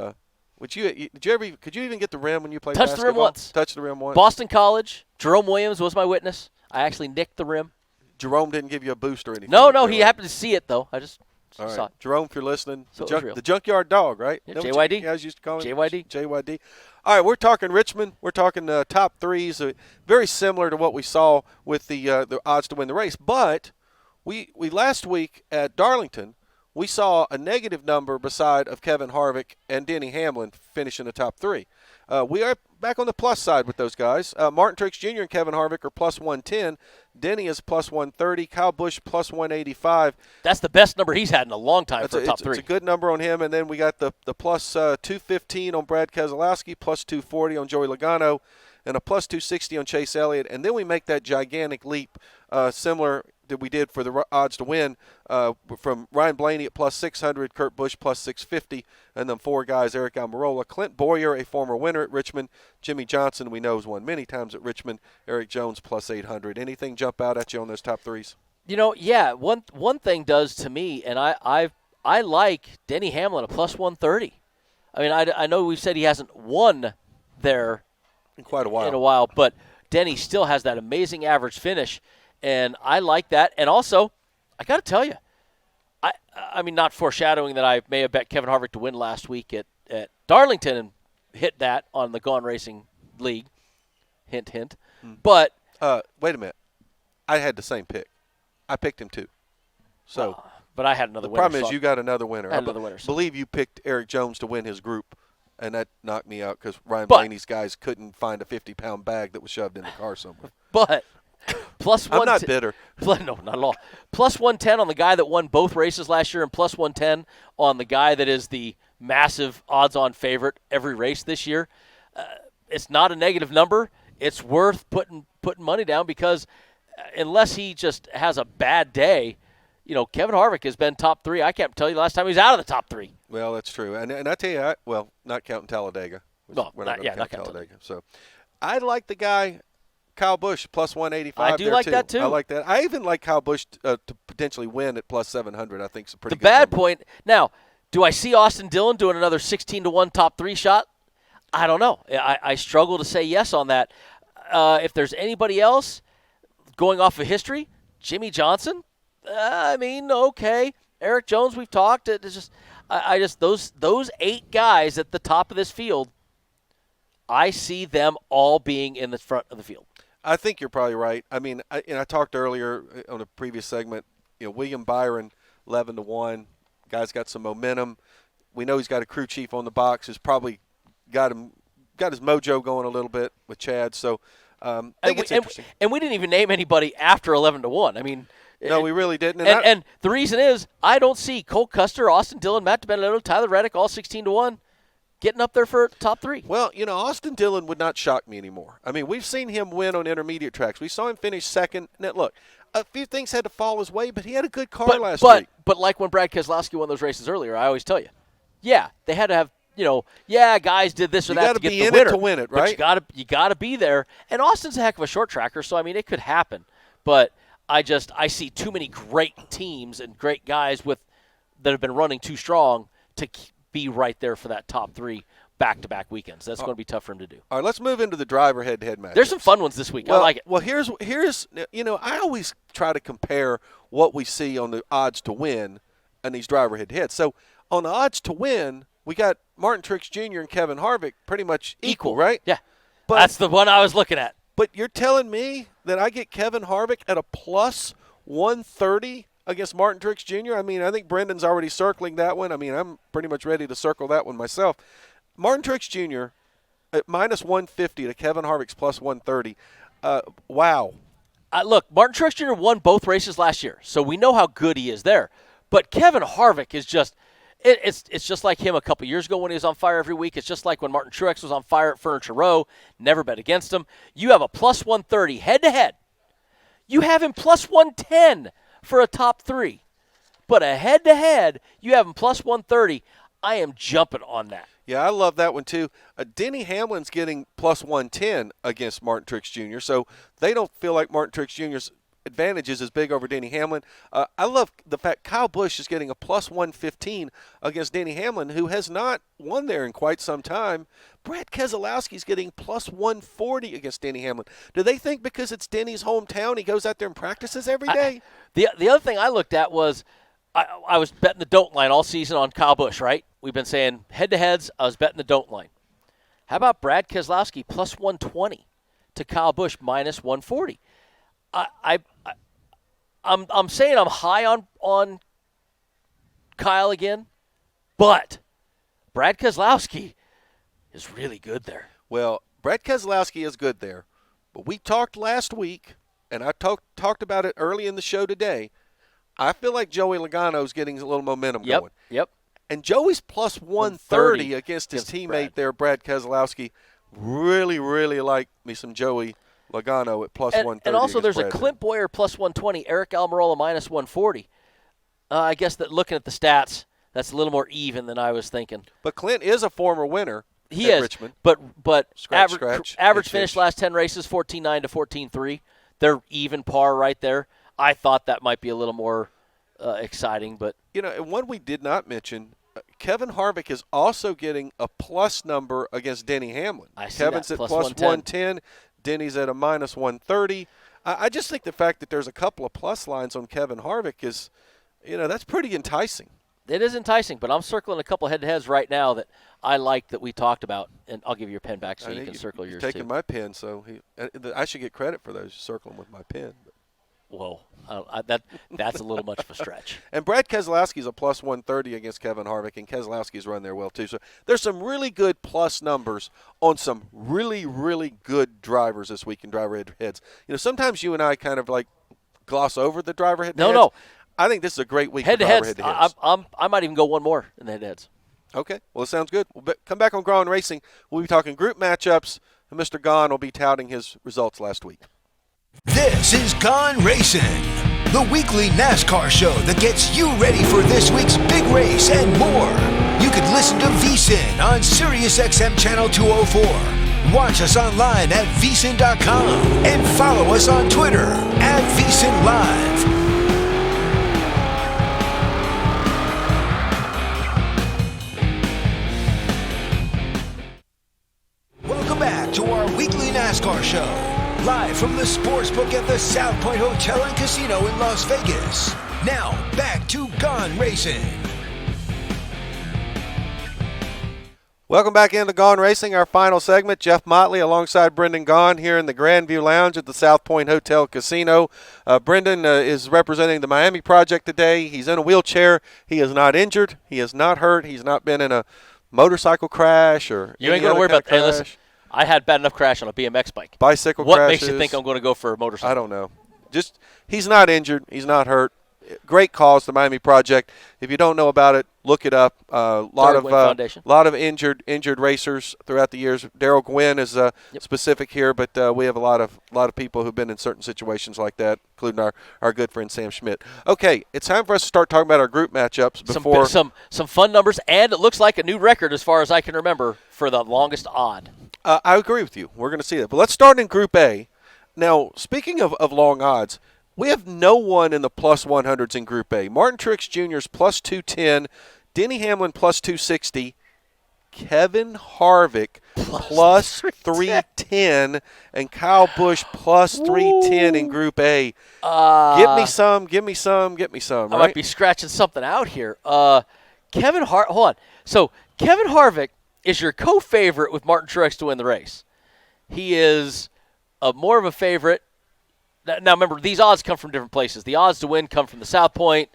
could you even get the rim when you played basketball? Touched the rim once. Touched the rim once. Boston College. Jerome Williams was my witness. I actually nicked the rim. Jerome didn't give you a boost or anything. No, he happened to see it though. I just All right. saw it. Jerome, if you're listening, So the junkyard dog, right? Yeah, Is that JYD. what you guys used to call him? JYD. JYD. All right, we're talking Richmond. We're talking top threes. Very similar to what we saw with the odds to win the race. But we last week at Darlington, we saw a negative number beside of Kevin Harvick and Denny Hamlin finishing the top three. We are back on the plus side with those guys. Martin Truex Jr. and Kevin Harvick are plus 110. Denny is plus 130. Kyle Busch plus 185. That's the best number he's had in a long time for a top 3. It's a good number on him. And then we got the plus 215 on Brad Keselowski, plus 240 on Joey Logano, and a plus 260 on Chase Elliott. And then we make that gigantic leap, similar that we did for the odds to win, from Ryan Blaney at plus 600, Kurt Busch plus 650, and then 4 guys: Eric Almirola, Clint Bowyer, a former winner at Richmond, Jimmy Johnson, we know has won many times at Richmond, Eric Jones plus 800. Anything jump out at you on those top 3s? Yeah. One thing does to me, and I like Denny Hamlin at plus 130. I mean, I know we've said he hasn't won there in quite a while, but Denny still has that amazing average finish. And I like that. And also, I got to tell you, I mean, not foreshadowing that I may have bet Kevin Harvick to win last week at Darlington and hit that on the Gaughan Racing League. Hint, hint. But wait a minute. I had the same pick. I picked him too. So, but I had another winner. The problem is you got another winner. I had another winner. I believe you picked Eric Jones to win his group, and that knocked me out because Ryan Blaney's guys couldn't find a 50-pound bag that was shoved in the car somewhere. But plus I'm not bitter. No, not at all. Plus 110 on the guy that won both races last year, and plus 110 on the guy that is the massive odds-on favorite every race this year. It's not a negative number. It's worth putting money down because unless he just has a bad day, Kevin Harvick has been top 3. I can't tell you the last time he was out of the top 3. Well, that's true. And I tell you, not counting Talladega. We're not counting Talladega. So I like the guy Kyle Busch plus 185. I do like that too. I like that. I even like Kyle Busch to potentially win at plus 700. I think it's a pretty good number. The bad point. Now, do I see Austin Dillon doing another 16-1 top 3 shot? I don't know. I struggle to say yes on that. If there's anybody else going off of history, Jimmy Johnson. I mean, okay. Eric Jones, we've talked. It's just, I just those 8 guys at the top of this field. I see them all being in the front of the field. I think you're probably right. I mean, I talked earlier on a previous segment. William Byron, 11-1. Guy's got some momentum. We know he's got a crew chief on the box who's probably got his mojo going a little bit with Chad. So I think it's interesting. And we didn't even name anybody after 11-1. I mean, no, we really didn't. And the reason is I don't see Cole Custer, Austin Dillon, Matt DiBenedetto, Tyler Reddick, all 16-1. Getting up there for top 3. Well, Austin Dillon would not shock me anymore. I mean, we've seen him win on intermediate tracks. We saw him finish second. Now, look, a few things had to fall his way, but he had a good car last week. But like when Brad Keselowski won those races earlier, I always tell you, they had to have, guys did this or that to get the winner. You got to be in it to win it, right? But you got to be there. And Austin's a heck of a short tracker, so I mean, it could happen. But I see too many great teams and great guys that have been running too strong to be right there for that top 3 back-to-back weekends. That's going to be tough for him to do. All right, let's move into the driver head-to-head match. There's some fun ones this week. Well, I like it. Well, here's I always try to compare what we see on the odds to win and these driver head-to-heads. So on the odds to win, we got Martin Truex Jr. and Kevin Harvick pretty much equal, right? Yeah. But that's the one I was looking at. But you're telling me that I get Kevin Harvick at a plus 130 against Martin Truex Jr.? I mean, I think Brendan's already circling that one. I mean, I'm pretty much ready to circle that one myself. Martin Truex Jr. at minus 150 to Kevin Harvick's plus 130. Wow. Look, Martin Truex Jr. won both races last year, so we know how good he is there. But Kevin Harvick is just it's just like him a couple years ago when he was on fire every week. It's just like when Martin Truex was on fire at Furniture Row. Never bet against him. You have a plus 130 head-to-head. You have him plus 110 for a top 3. But a head-to-head, you have him plus 130. I am jumping on that. Yeah, I love that one too. Denny Hamlin's getting plus 110 against Martin Truex Jr., so they don't feel like Martin Truex Jr.'s advantage is as big over Denny Hamlin. I love the fact Kyle Busch is getting a plus 115 against Denny Hamlin, who has not won there in quite some time. Brad Keselowski's getting plus 140 against Denny Hamlin. Do they think because it's Denny's hometown he goes out there and practices every day? The other thing I looked at was I was betting the don't line all season on Kyle Busch, right? We've been saying head-to-heads, I was betting the don't line. How about Brad Keselowski plus 120 to Kyle Busch minus 140? I'm saying I'm high on Kyle again, but Brad Keselowski is really good there. Well, Brett Keselowski is good there. But we talked last week, and I talked about it early in the show today. I feel like Joey Logano is getting a little momentum going. Yep. And Joey's plus 130 against his teammate there, Brad Keselowski. Really, really like me some Joey Logano at plus 130. And also there's Brad a Clint Boyer plus 120, Eric Almirola minus 140. I guess that looking at the stats, that's a little more even than I was thinking. But Clint is a former winner. He is, Richmond. but average Scratch. finish last 10 races, 14.9 to 14.3. They're even par right there. I thought that might be a little more exciting, but And one we did not mention, Kevin Harvick is also getting a plus number against Denny Hamlin. Kevin's that, at plus 110. Denny's at a minus 130. I just think the fact that there's a couple of plus lines on Kevin Harvick is, that's pretty enticing. It is enticing, but I'm circling a couple head-to-heads right now that I like that we talked about, and I'll give you your pen back so you can circle yours too. Taking my pen, so I should get credit for those circling with my pen. Whoa, that's a little much of a stretch. And Brad Keselowski's a plus 130 against Kevin Harvick, and Keselowski's run there well too. So there's some really good plus numbers on some really, really good drivers this week in driver heads. Sometimes you and I kind of like gloss over the driver head. No. I think this is a great week head-to-heads, for driver head-to-heads. I might even go one more in the head-to-heads. Okay, well, it sounds good. We'll come back on Gaughan Racing. We'll be talking group matchups, and Mr. Gaughan will be touting his results last week. This is Gaughan Racing, the weekly NASCAR show that gets you ready for this week's big race and more. You can listen to VSiN on SiriusXM Channel 204. Watch us online at vsin.com and follow us on Twitter at VSiN Live. Welcome back to our weekly NASCAR show, live from the sportsbook at the South Point Hotel and Casino in Las Vegas. Now, back to Gaughan Racing. Welcome back into Gaughan Racing, our final segment. Jeff Motley alongside Brendan Gaughan here in the Grandview Lounge at the South Point Hotel Casino. Brendan is representing the Miami Project today. He's in a wheelchair. He is not injured. He is not hurt. He's not been in a motorcycle crash or you ain't going to worry about that. Hey, listen, I had bad enough crash on a BMX bike. Bicycle what crashes. What makes you think I'm going to go for a motorcycle? I don't know. Just he's not injured. He's not hurt. Great cause, the Miami Project. If you don't know about it, look it up. A lot of injured racers throughout the years. Daryl Gwynn is specific here, but we have a lot of people who've been in certain situations like that, including our good friend Sam Schmidt. Okay, it's time for us to start talking about our group matchups before some fun numbers, and it looks like a new record as far as I can remember for the longest odd. I agree with you. We're going to see that, but let's start in Group A. Now, speaking of long odds. We have no one in the plus 100s in Group A. Martin Truex Jr. is plus 210, Denny Hamlin plus 260, Kevin Harvick plus 310, and Kyle Busch plus 310 in Group A. Give me some, right? I might be scratching something out here. Hold on. So Kevin Harvick is your co-favorite with Martin Truex to win the race. He is more of a favorite. Now, remember, these odds come from different places. The odds to win come from the South Point.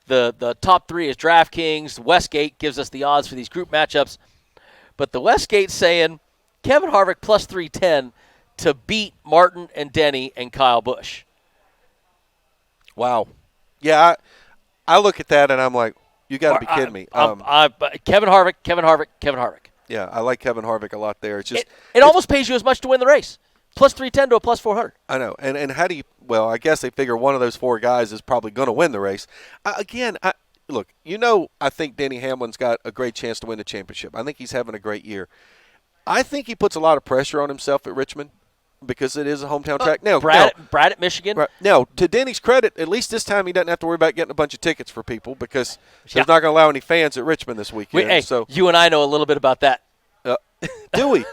The top three is DraftKings. Westgate gives us the odds for these group matchups. But the Westgate's saying Kevin Harvick plus 310 to beat Martin and Denny and Kyle Busch. Wow. Yeah, I look at that and I'm like, you got to be kidding me. Kevin Harvick. Yeah, I like Kevin Harvick a lot there. It's just it almost pays you as much to win the race. Plus 310 to a plus 400. I know. And how do you – well, I guess they figure one of those four guys is probably going to win the race. Look, I think Denny Hamlin's got a great chance to win the championship. I think he's having a great year. I think he puts a lot of pressure on himself at Richmond because it is a hometown track. Now, Brad at Michigan. Right, now, to Denny's credit, at least this time he doesn't have to worry about getting a bunch of tickets for people because he's not going to allow any fans at Richmond this weekend. You and I know a little bit about that. Do we?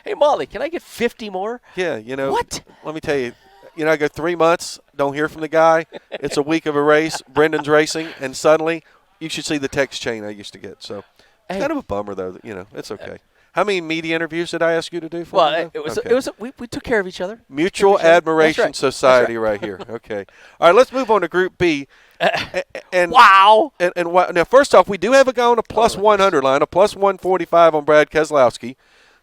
Hey, Molly, can I get 50 more? Yeah, What? Let me tell you, I go 3 months, don't hear from the guy. It's a week of a race. Brendan's racing, and suddenly you should see the text chain I used to get. So it's kind of a bummer, though. It's okay. How many media interviews did I ask you to do for me? Well, it was we took care of each other. Mutual Admiration Society right here. Okay. All right, let's move on to Group B. Wow. Now, first off, we do have a guy on a plus 100 line, a plus 145 on Brad Keselowski.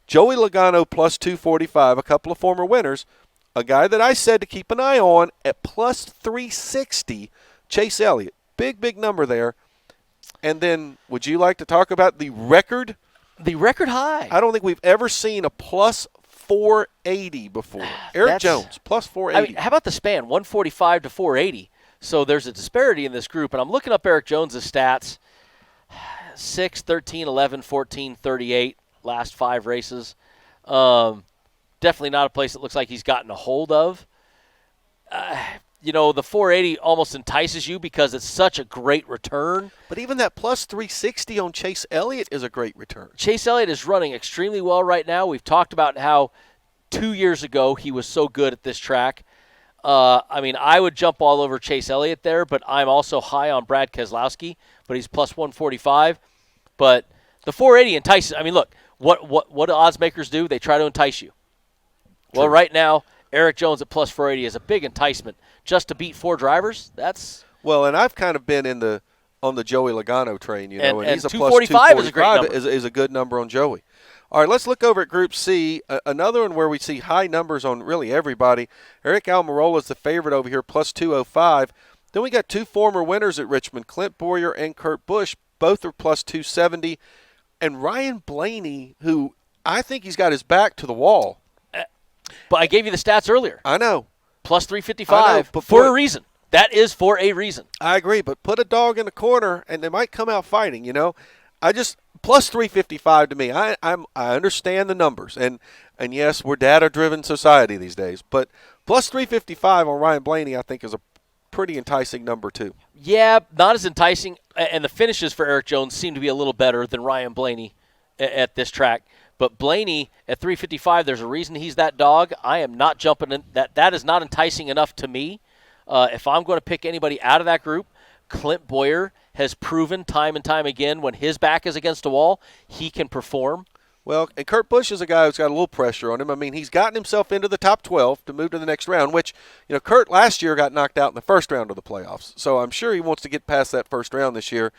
Joey Logano plus 245, a couple of former winners. A guy that I said to keep an eye on at plus 360, Chase Elliott. Big number there. And then would you like to talk about the record? The record high. I don't think we've ever seen a plus 480 before. Eric Jones, plus 480. I mean, how about the span, 145 to 480? So there's a disparity in this group. And I'm looking up Eric Jones's stats. 6, 13, 11, 14, 38, last 5 races. Definitely not a place that looks like he's gotten a hold of. The 480 almost entices you because it's such a great return. But even that plus 360 on Chase Elliott is a great return. Chase Elliott is running extremely well right now. We've talked about how 2 years ago he was so good at this track. I would jump all over Chase Elliott there, but I'm also high on Brad Keselowski, but he's plus 145. But the 480 entices. I mean, look, what do odds makers do? They try to entice you. True. Well, right now, Eric Jones at plus 480 is a big enticement. Just to beat 4 drivers, that's – well, and I've kind of been on the Joey Logano train, and he's a plus 245 is a great number. Is a good number on Joey. All right, let's look over at Group C, another one where we see high numbers on really everybody. Eric Almirola is the favorite over here, plus 205. Then we got 2 former winners at Richmond, Clint Boyer and Kurt Busch. Both are plus 270. And Ryan Blaney, who I think he's got his back to the wall. But I gave you the stats earlier. I know. Plus 355 but for a reason. That is for a reason. I agree, but put a dog in the corner and they might come out fighting, plus 355 to me. I understand the numbers, and yes, we're data-driven society these days, but plus 355 on Ryan Blaney I think is a pretty enticing number too. Yeah, not as enticing, and the finishes for Eric Jones seem to be a little better than Ryan Blaney at this track. But Blaney at 355, there's a reason he's that dog. I am not jumping in. That is not enticing enough to me. If I'm going to pick anybody out of that group, Clint Boyer has proven time and time again when his back is against a wall, he can perform. Well, and Kurt Busch is a guy who's got a little pressure on him. I mean, he's gotten himself into the top 12 to move to the next round, which, Kurt last year got knocked out in the first round of the playoffs. So I'm sure he wants to get past that first round this year.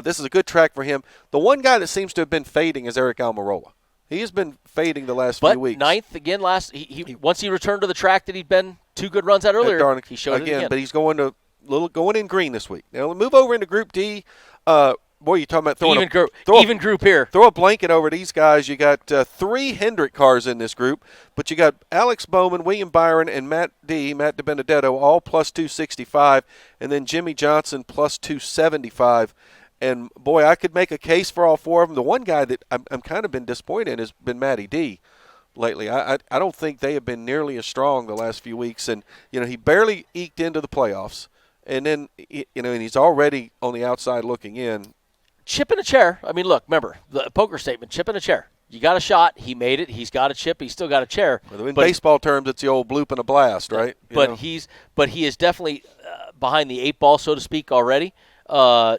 This is a good track for him. The one guy that seems to have been fading is Eric Almirola. He has been fading the last few weeks. But ninth again once he returned to the track that he'd been 2 good runs at earlier, he showed it again. But he's going in green this week. Now we'll move over into Group D. Boy, you're talking about even group here. Throw a blanket over these guys. You got 3 Hendrick cars in this group, but you got Alex Bowman, William Byron, and Matt DiBenedetto, all plus 265, and then Jimmy Johnson plus 275. And, boy, I could make a case for all 4 of them. The one guy that I'm kind of been disappointed in has been Matty D lately. I don't think they have been nearly as strong the last few weeks. And, he barely eked into the playoffs. And then, and he's already on the outside looking in. Chip in a chair. I mean, look, remember, the poker statement, chip in a chair. You got a shot. He made it. He's got a chip. He's still got a chair. Well, in baseball terms, it's the old bloop and a blast, right? But he is definitely behind the 8 ball, so to speak, already.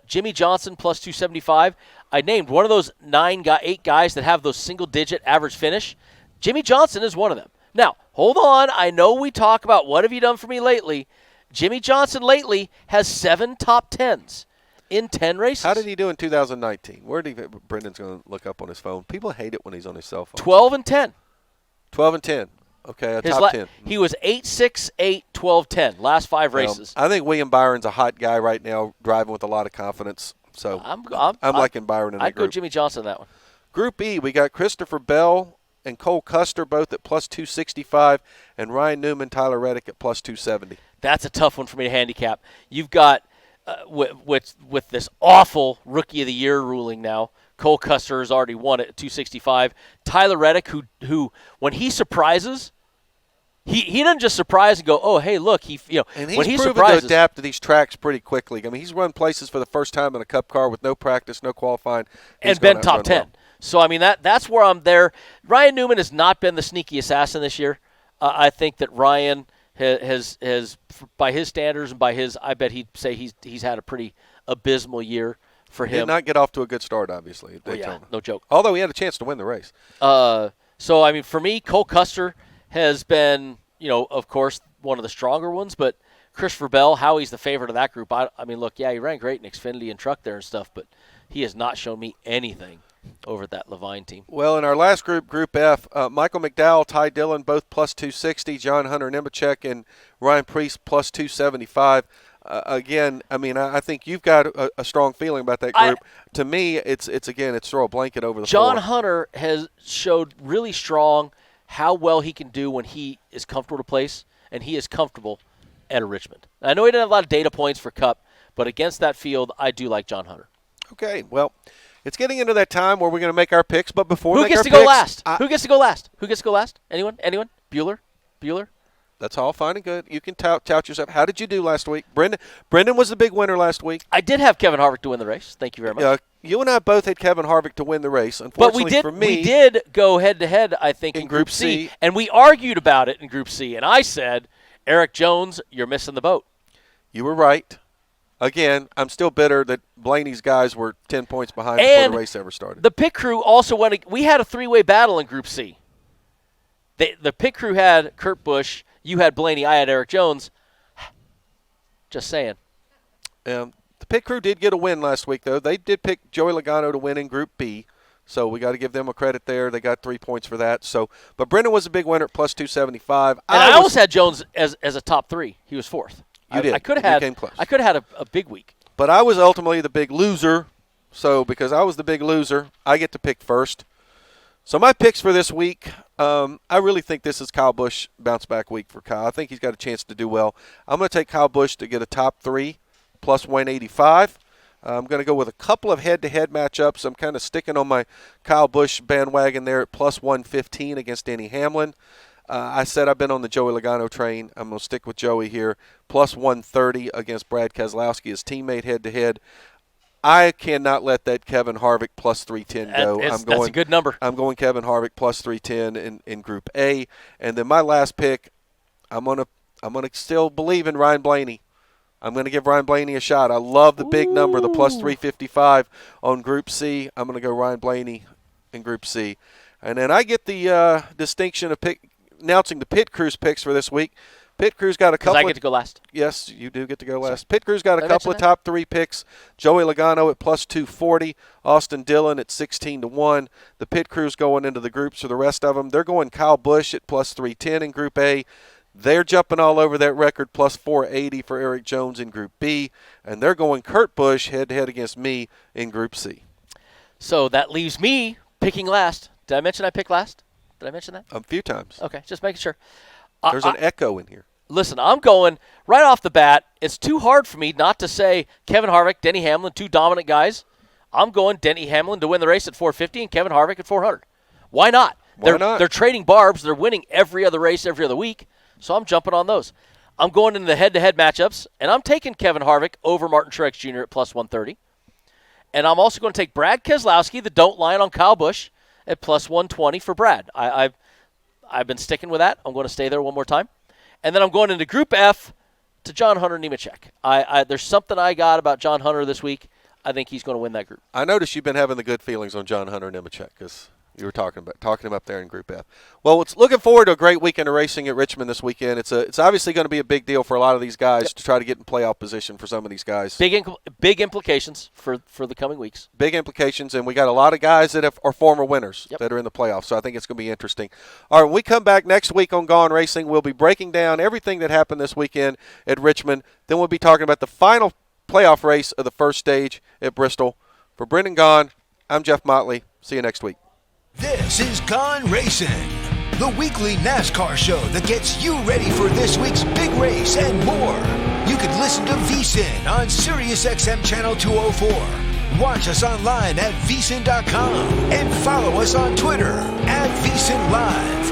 Jimmy Johnson plus 275. I named one of those 8 guys that have those single-digit average finish. Jimmy Johnson is one of them. Now, hold on. I know we talk about what have you done for me lately. Jimmy Johnson lately has 7 top 10s in 10 races. How did he do in 2019? Brendan's going to look up on his phone. People hate it when he's on his cell phone. 12 and 10. 12 and 10. Okay, top 10. He was 8, 6, 8, 12, 10, last 5 races. I think William Byron's a hot guy right now, driving with a lot of confidence. So I'm liking Byron in that I'd group. go Jimmy Johnson in that one. Group E, we got Christopher Bell and Cole Custer both at plus 265, and Ryan Newman, Tyler Reddick at plus 270. That's a tough one for me to handicap. You've got, with this awful Rookie of the Year ruling now, Cole Custer has already won it at 265. Tyler Reddick, who when he surprises, he doesn't just surprise and go, oh, hey, look. And he's when he proven surprises, to adapt to these tracks pretty quickly. I mean, he's run places for the first time in a Cup car with no practice, no qualifying. And been top 10. Well. So, I mean, that's where I'm there. Ryan Newman has not been the sneaky assassin this year. I think that Ryan has, by his standards and by his, I bet he'd say he's had a pretty abysmal year for him. He did not get off to a good start, obviously, at Daytona. Yeah, no joke. Although he had a chance to win the race. So, I mean, for me, Cole Custer has been, of course, one of the stronger ones, but Christopher Bell, how he's the favorite of that group. I mean, look, yeah, he ran great in Xfinity and truck there and stuff, but he has not shown me anything. over that Levine team. Well, in our last group, Group F, Michael McDowell, Ty Dillon, both plus 260. John Hunter Nemechek and Ryan Priest plus 275. Again, I mean, I think you've got a strong feeling about that group. To me, it's throw a blanket over the floor. John Hunter has showed really strong how well he can do when he is comfortable to place, and he is comfortable at a Richmond. I know he didn't have a lot of data points for Cup, but against that field, I do like John Hunter. Okay, well, it's getting into that time where we're going to make our picks, but before we make our picks... Who gets to go last? Who gets to go last? Anyone? Bueller? That's all fine and good. You can tout yourself. How did you do last week? Brendan was the big winner last week. I did have Kevin Harvick to win the race. Thank you very much. You and I both had Kevin Harvick to win the race. Unfortunately for me, we did go head-to-head, I think, in Group C. And we argued about it in Group C. And I said, Eric Jones, you're missing the boat. You were right. Again, I'm still bitter that Blaney's guys were 10 points behind before the race ever started. The pit crew also won. We had a three-way battle in Group C. The pit crew had Kurt Busch, you had Blaney, I had Eric Jones. Just saying. The pit crew did get a win last week, though. They did pick Joey Logano to win in Group B, so we got to give them a credit there. They got 3 points for that. But Brendan was a big winner at plus 275. And I almost had Jones as a top three. He was fourth. You did. I could have had a big week. But I was ultimately the big loser. So because I was the big loser, I get to pick first. So my picks for this week, I really think this is Kyle Busch bounce back week for Kyle. I think he's got a chance to do well. I'm going to take Kyle Busch to get a top 3 plus 185. I'm going to go with a couple of head-to-head matchups. I'm kind of sticking on my Kyle Busch bandwagon there at plus 115 against Denny Hamlin. I said I've been on the Joey Logano train. I'm going to stick with Joey here. Plus 130 against Brad Keselowski, his teammate head-to-head. I cannot let that Kevin Harvick plus 310 go. That's a good number. I'm going Kevin Harvick plus 310 in Group A. And then my last pick, I'm gonna still believe in Ryan Blaney. I'm going to give Ryan Blaney a shot. I love the big number, the plus 355 on Group C. I'm going to go Ryan Blaney in Group C. And then I get the distinction of announcing the pit crew's picks for this week. Pit crew's got a couple. Does I get to go last? Yes, you do get to go last. Pit crew's got a couple of top 3 picks. Joey Logano at plus 240. Austin Dillon at 16-1. The pit crew's going into the groups for the rest of them. They're going Kyle Busch at plus 310 in Group A. They're jumping all over that record, plus 480 for Eric Jones in Group B. And they're going Kurt Busch head-to-head against me in Group C. So that leaves me picking last. Did I mention I picked last? Did I mention that? A few times. Okay, just making sure. There's an echo in here. Listen, I'm going right off the bat. It's too hard for me not to say Kevin Harvick, Denny Hamlin, 2 dominant guys. I'm going Denny Hamlin to win the race at 450 and Kevin Harvick at 400. Why not? They're trading barbs. They're winning every other race every other week. So I'm jumping on those. I'm going into the head-to-head matchups, and I'm taking Kevin Harvick over Martin Truex Jr. at plus 130. And I'm also going to take Brad Keselowski, the don't line on Kyle Busch, at plus 120 for Brad. I've been sticking with that. I'm going to stay there one more time. And then I'm going into Group F to John Hunter Nemechek. There's something I got about John Hunter this week. I think he's going to win that group. I noticed you've been having the good feelings on John Hunter Nemechek because you were talking him up there in Group F. Well, it's looking forward to a great weekend of racing at Richmond this weekend. It's obviously going to be a big deal for a lot of these guys to try to get in playoff position for some of these guys. Big implications for the coming weeks. Big implications, and we got a lot of guys that are former winners that are in the playoffs, so I think it's going to be interesting. All right, when we come back next week on Gaughan Racing, we'll be breaking down everything that happened this weekend at Richmond. Then we'll be talking about the final playoff race of the first stage at Bristol. For Brendan Gaughan, I'm Jeff Motley. See you next week. This is Gaughan Racing, the weekly NASCAR show that gets you ready for this week's big race and more. You can listen to VSiN on SiriusXM Channel 204. Watch us online at vsin.com and follow us on Twitter at VSiN Live.